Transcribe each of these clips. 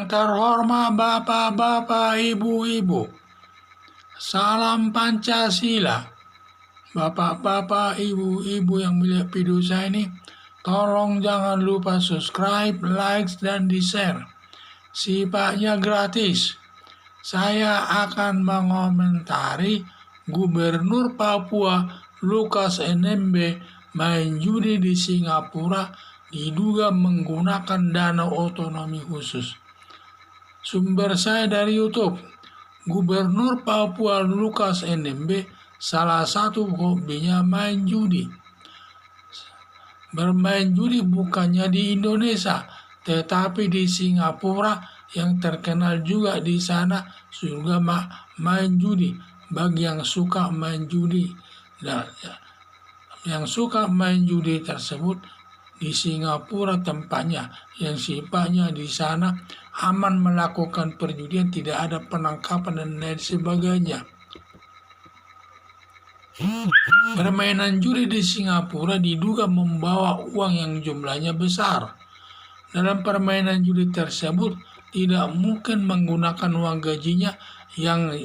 Yang terhormat Bapak-Bapak, Ibu-Ibu, salam Pancasila. Bapak-bapak, ibu-ibu yang melihat video saya ini, tolong jangan lupa subscribe, like, dan di-share. Sifatnya gratis. Saya akan mengomentari Gubernur Papua Lukas NMB main judi di Singapura diduga menggunakan dana otonomi khusus. Sumber saya dari YouTube. Gubernur Papua Lukas NMB salah satu hobinya main judi. Bermain judi bukannya di Indonesia, tetapi di Singapura yang terkenal juga di sana juga main judi. Bagi yang suka main judi, yang suka main judi tersebut di Singapura tempatnya, yang sifatnya di sana aman melakukan perjudian, tidak ada penangkapan dan lain sebagainya. Permainan judi di Singapura diduga membawa uang yang jumlahnya besar. Dalam permainan judi tersebut tidak mungkin menggunakan uang gajinya yang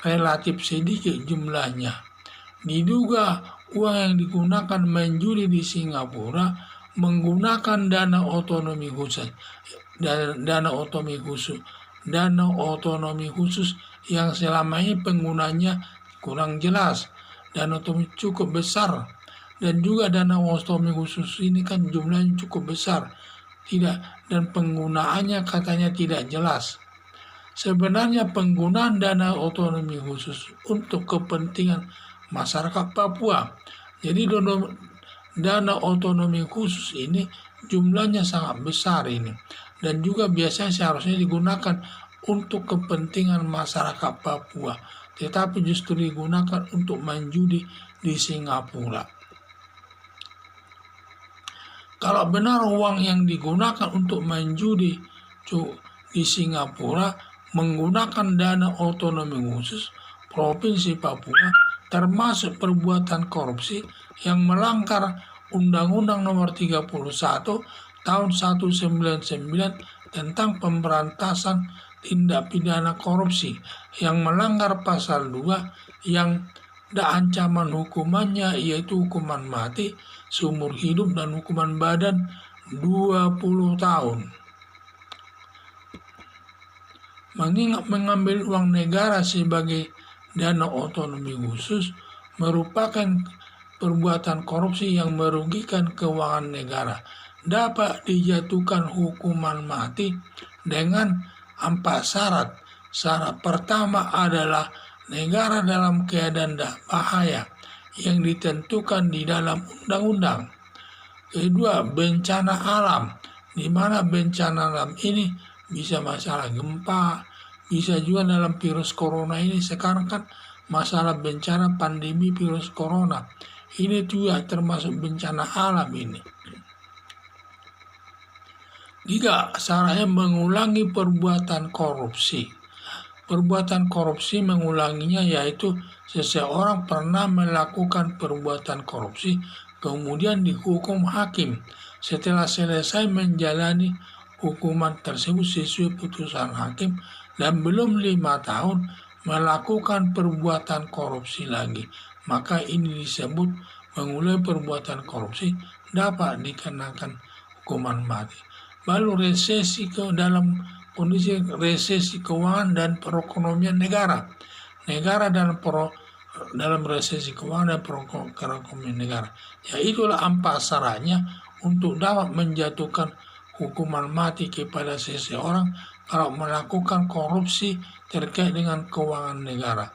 relatif sedikit jumlahnya. Diduga uang yang digunakan main judi di Singapura menggunakan dana otonomi khusus yang selama ini penggunanya kurang jelas. Dana otonomi cukup besar, dan juga dana otonomi khusus ini kan jumlahnya cukup besar, dan penggunaannya katanya tidak jelas. Sebenarnya penggunaan dana otonomi khusus untuk kepentingan masyarakat Papua. Jadi dana otonomi khusus ini jumlahnya sangat besar ini, dan juga biasanya seharusnya digunakan untuk kepentingan masyarakat Papua, tetapi justru digunakan untuk main judi di Singapura. Kalau benar uang yang digunakan untuk main judi di Singapura menggunakan dana otonomi khusus Provinsi Papua, termasuk perbuatan korupsi yang melanggar Undang-Undang Nomor 31 Tahun 1999 tentang pemberantasan tindak pidana korupsi, yang melanggar pasal 2 yang ancaman hukumannya yaitu hukuman mati, seumur hidup, dan hukuman badan 20 tahun. Mengambil uang negara sebagai dana otonomi khusus merupakan perbuatan korupsi yang merugikan keuangan negara. Dapat dijatuhkan hukuman mati dengan 4 syarat. Syarat pertama adalah negara dalam keadaan bahaya yang ditentukan di dalam undang-undang. Kedua, bencana alam, di mana bencana alam ini bisa masalah gempa, bisa juga dalam virus corona ini. Sekarang kan masalah bencana pandemi virus corona ini juga termasuk bencana alam ini. 3. Syaratnya mengulangi perbuatan korupsi. Perbuatan korupsi mengulanginya yaitu seseorang pernah melakukan perbuatan korupsi kemudian dihukum hakim. Setelah selesai menjalani hukuman tersebut sesuai putusan hakim dan belum 5 tahun melakukan perbuatan korupsi lagi, maka ini disebut mengulangi perbuatan korupsi, dapat dikenakan hukuman mati. Lalu resesi dalam kondisi resesi keuangan dan perekonomian negara. Negara dalam resesi keuangan dan perekonomian negara. Ya, itulah 4 syaratnya untuk dapat menjatuhkan hukuman mati kepada seseorang kalau melakukan korupsi terkait dengan keuangan negara.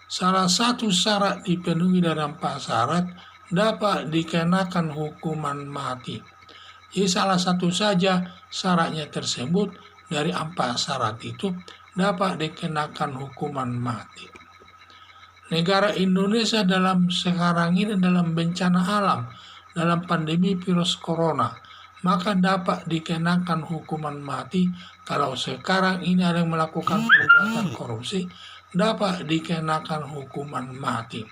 Salah satu syarat dipenuhi dari 4 syarat dapat dikenakan hukuman mati. Jadi salah satu saja syaratnya tersebut dari 4 syarat itu dapat dikenakan hukuman mati. Negara Indonesia dalam sekarang ini dalam bencana alam, dalam pandemi virus corona, maka dapat dikenakan hukuman mati. Kalau sekarang ini ada yang melakukan perbuatan korupsi, dapat dikenakan hukuman mati.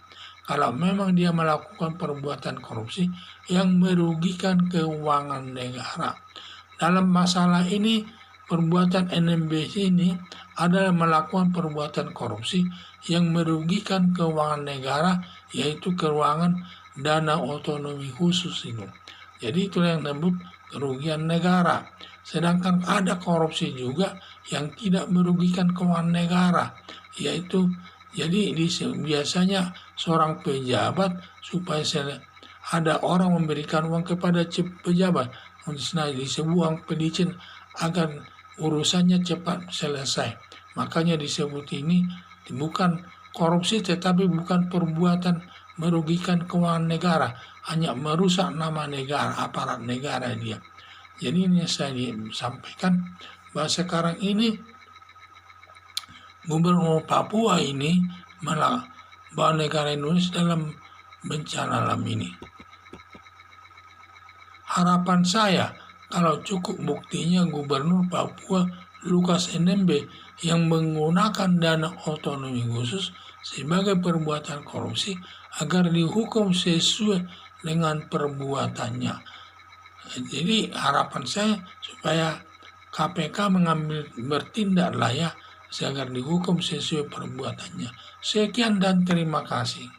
Kalau memang dia melakukan perbuatan korupsi yang merugikan keuangan negara. Dalam masalah ini perbuatan NMB ini adalah melakukan perbuatan korupsi yang merugikan keuangan negara, yaitu keuangan dana otonomi khusus ini. Jadi itulah yang disebut kerugian negara. Sedangkan ada korupsi juga yang tidak merugikan keuangan negara, yaitu jadi biasanya seorang pejabat supaya ada orang memberikan uang kepada pejabat, disebut uang pelicin agar urusannya cepat selesai. Makanya disebut ini bukan korupsi tetapi bukan perbuatan merugikan keuangan negara, hanya merusak nama negara, aparat negara dia. Jadi ini saya sampaikan bahwa sekarang ini Gubernur Papua ini bahwa negara Indonesia dalam bencana alam ini. Harapan saya kalau cukup buktinya Gubernur Papua Lukas NMB yang menggunakan dana otonomi khusus sebagai perbuatan korupsi agar dihukum sesuai dengan perbuatannya. Jadi harapan saya supaya KPK bertindaklah ya agar dihukum sesuai perbuatannya. Sekian dan terima kasih.